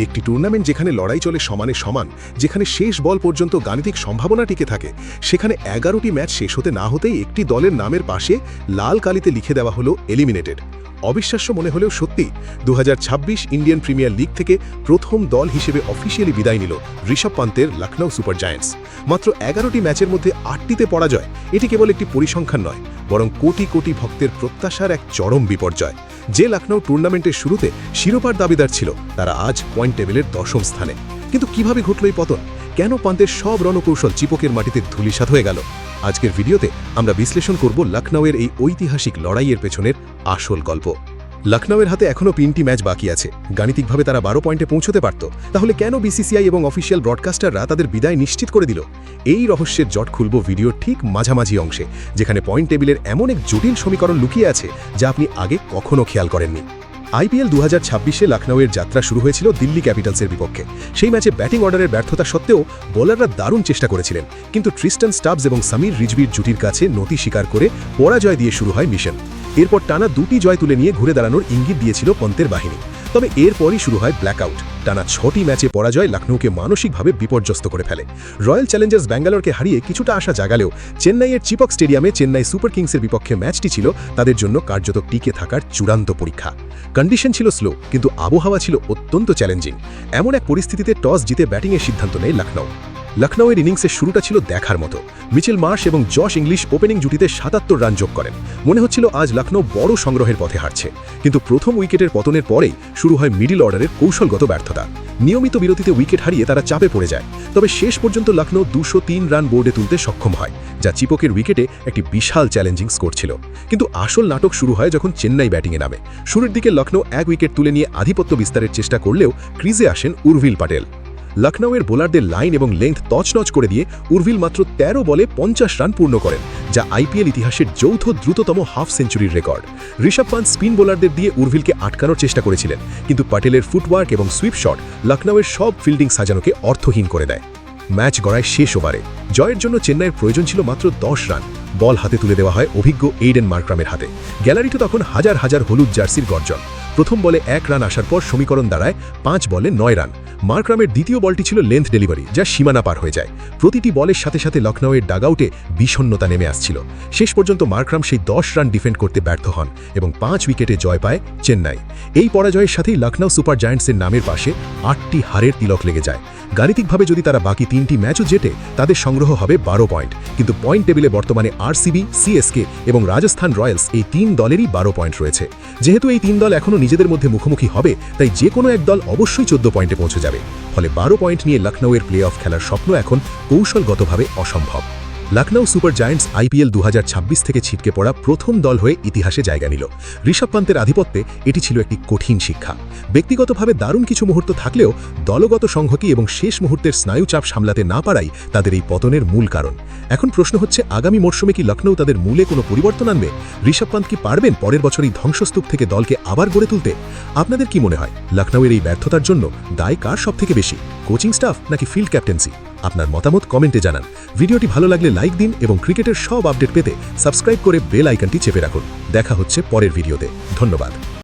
একটি টুর্নামেন্ট যেখানে লড়াই চলে সমানে সমান, যেখানে শেষ বল পর্যন্ত গাণিতিক সম্ভাবনা টিকে থাকে, সেখানে 11টি ম্যাচ শেষ হতে না হতেই একটি দলের নামের পাশে লাল কালিতে লিখে দেওয়া হলো এলিমিনেটেড। অবিশ্বাস্য মনে হলেও সত্যি, 2026 ইন্ডিয়ান প্রিমিয়ার লিগ থেকে প্রথম দল হিসেবে অফিসিয়ালি বিদায় নিল ঋষভ পান্তের লখনউ সুপার জায়ান্টস। মাত্র 11টি ম্যাচের মধ্যে 8টিতে পরাজয় এটি কেবল একটি পরিসংখ্যান নয়, বরং কোটি কোটি ভক্তের প্রত্যাশার এক চরম বিপর্যয়। যে লখনউ টুর্নামেন্টের শুরুতে শিরোপার দাবিদার ছিল, তারা আজ পয়েন্ট টেবিলের 10ম স্থানে। কিন্তু কিভাবে ঘটল এই পতন? কেন পান্তের সব রণকৌশল চিপকের মাটিতে ধূলিসাৎ হয়ে গেল? আজকের ভিডিওতে আমরা বিশ্লেষণ করব লখনউয়ের এই ঐতিহাসিক লড়াইয়ের পেছনের আসল গল্প। লখনউয়ের হাতে এখনও 3টি ম্যাচ বাকি আছে। গাণিতিকভাবে তারা 12 পয়েন্টে পৌঁছতে পারত। তাহলে কেন বিসিসিআই এবং অফিসিয়াল ব্রডকাস্টাররা তাদের বিদায় নিশ্চিত করে দিল? এই রহস্যের জট খুলব ভিডিওর ঠিক মাঝামাঝি অংশে, যেখানে পয়েন্ট টেবিলের এমন এক জটিল সমীকরণ লুকিয়ে আছে যা আপনি আগে কখনো খেয়াল করেননি। আইপিএল 2026-এ লখনউয়ের যাত্রা শুরু হয়েছিল দিল্লি ক্যাপিটালসের বিপক্ষে। সেই ম্যাচে ব্যাটিং অর্ডারের ব্যর্থতা সত্ত্বেও বোলাররা দারুণ চেষ্টা করেছিলেন, কিন্তু ট্রিস্টন স্টাবস এবং সামির রিজভির জুটির কাছে নতি স্বীকার করে পরাজয় দিয়ে শুরু হয় মিশন। এরপর টানা 2টি জয় তুলে নিয়ে ঘুরে দাঁড়ানোর ইঙ্গিত দিয়েছিল পন্তের বাহিনী। তবে এরপরই শুরু হয় ব্ল্যাকআউট। টানা 6টি ম্যাচে পরাজয় লখনউকে মানসিকভাবে বিপর্যস্ত করে ফেলে। রয়্যাল চ্যালেঞ্জার্স ব্যাঙ্গালোরকে হারিয়ে কিছুটা আশা জাগালেও চেন্নাইয়ের চিপক স্টেডিয়ামে চেন্নাই সুপার কিংসের বিপক্ষে ম্যাচটি ছিল তাদের জন্য কার্যত টিকে থাকার চূড়ান্ত পরীক্ষা। কন্ডিশন ছিল স্লো, কিন্তু আবহাওয়া ছিল অত্যন্ত চ্যালেঞ্জিং। এমন এক পরিস্থিতিতে টস জিতে ব্যাটিংয়ের সিদ্ধান্ত নেয় লখনউ। লখনউয়ের ইনিংসের শুরুটা ছিল দেখার মতো। মিচেল মার্শ এবং জশ ইংলিশ ওপেনিং জুটিতে 77 রান যোগ করেন। মনে হচ্ছিল আজ লখনউ বড় সংগ্রহের পথে হাঁটছে। কিন্তু প্রথম উইকেটের পতনের পরেই শুরু হয় মিডল অর্ডারের কৌশলগত ব্যর্থতা। নিয়মিত বিরতিতে উইকেট হারিয়ে তারা চাপে পড়ে যায়। তবে শেষ পর্যন্ত লখনউ 203 রান বোর্ডে তুলতে সক্ষম হয়, যা চিপকের উইকেটে একটি বিশাল চ্যালেঞ্জিং স্কোর ছিল। কিন্তু আসল নাটক শুরু হয় যখন চেন্নাই ব্যাটিংয়ে নামে। শুরুর দিকে লখনউ 1 উইকেট তুলে নিয়ে আধিপত্য বিস্তারের চেষ্টা করলেও ক্রিজে আসেন উর্ভিল পাটেল। লখনউয়ের বোলারদের লাইন এবং লেংথ তছনছ করে দিয়ে উর্ভিল মাত্র 13 বলে 50 রান পূর্ণ করেন, যা আইপিএল ইতিহাসের যৌথ দ্রুততম হাফ সেঞ্চুরির রেকর্ড। ঋষভ পান্ত স্পিন বোলারদের দিয়ে উর্ভিলকে আটকানোর চেষ্টা করেছিলেন, কিন্তু পাটেলের ফুটওয়ার্ক এবং সুইপ শট লখনউয়ের সব ফিল্ডিং সাজানোকে অর্থহীন করে দেয়। ম্যাচ গড়ায় শেষ ওভারে। জয়ের জন্য চেন্নাইয়ের প্রয়োজন ছিল মাত্র 10 রান। বল হাতে তুলে দেওয়া হয় অভিজ্ঞ এইডেন মার্ক্রামের হাতে। গ্যালারিতে তখন হাজার হাজার হলুদ জার্সির গর্জন। প্রথম বলে 1 রান আসার পর সমীকরণ দাঁড়ায় 5 বলে 9 রান। মার্ক্রামের দ্বিতীয় বলটি ছিল লেন্থ ডেলিভারি, যা সীমানা পার হয়ে যায়। প্রতিটি বলের সাথে সাথে লখনউয়ের ডাগআউটে বিষণ্ণতা নেমে আসছিল। শেষ পর্যন্ত মার্ক্রাম সেই 10 রান ডিফেন্ড করতে ব্যর্থ হন এবং 5 উইকেটে জয় পায় চেন্নাই। এই পরাজয়ের সাথেই লখনউ সুপার জায়ান্টসের নামের পাশে 8টি হারের তিলক লেগে যায়। গাণিতিকভাবে যদি তারা বাকি 3টি ম্যাচও জেতে, তাদের সংগ্রহ হবে 12 পয়েন্ট। কিন্তু পয়েন্ট টেবিলে বর্তমানে আরসিবি, সিএসকে এবং রাজস্থান রয়্যালস এই 3 দলেরই 12 পয়েন্ট রয়েছে। যেহেতু এই 3 দল এখনও নিজেদের মধ্যে মুখোমুখি হবে, তাই যে কোনো এক দল অবশ্যই 14 পয়েন্টে পৌঁছে যাবে। ফলে 12 পয়েন্ট নিয়ে লখনউয়ের প্লে অফ খেলার স্বপ্ন এখন কৌশলগতভাবে অসম্ভব। লখনউ সুপার জায়ান্টস আইপিএল 2026 থেকে ছিটকে পড়া প্রথম দল হয়ে ইতিহাসে জায়গা নিল। ঋষভ পান্তের আধিপত্যে এটি ছিল একটি কঠিন শিক্ষা। ব্যক্তিগতভাবে দারুণ কিছু মুহূর্ত থাকলেও দলগত সংহতি এবং শেষ মুহূর্তের স্নায়ুচাপ সামলাতে না পারাই তাদের এই পতনের মূল কারণ। এখন প্রশ্ন হচ্ছে, আগামী মরশুমে কি লখনউ তাদের মূলে কোনো পরিবর্তন আনবে? ঋষভ পান্ত কি পারবেন পরের বছরই ধ্বংসস্তূপ থেকে দলকে আবার গড়ে তুলতে? আপনাদের কি মনে হয়, লখনউয়ের এই ব্যর্থতার জন্য দায় কার সবথেকে বেশি, কোচিং স্টাফ নাকি ফিল্ড ক্যাপ্টেন্সি? আপনার মতামত কমেন্টে জানান। ভিডিওটি ভালো লাগলে লাইক দিন এবং ক্রিকেটের সব আপডেট পেতে সাবস্ক্রাইব করে বেল আইকনটি চেপে রাখুন। দেখা হচ্ছে পরের ভিডিওতে। ধন্যবাদ।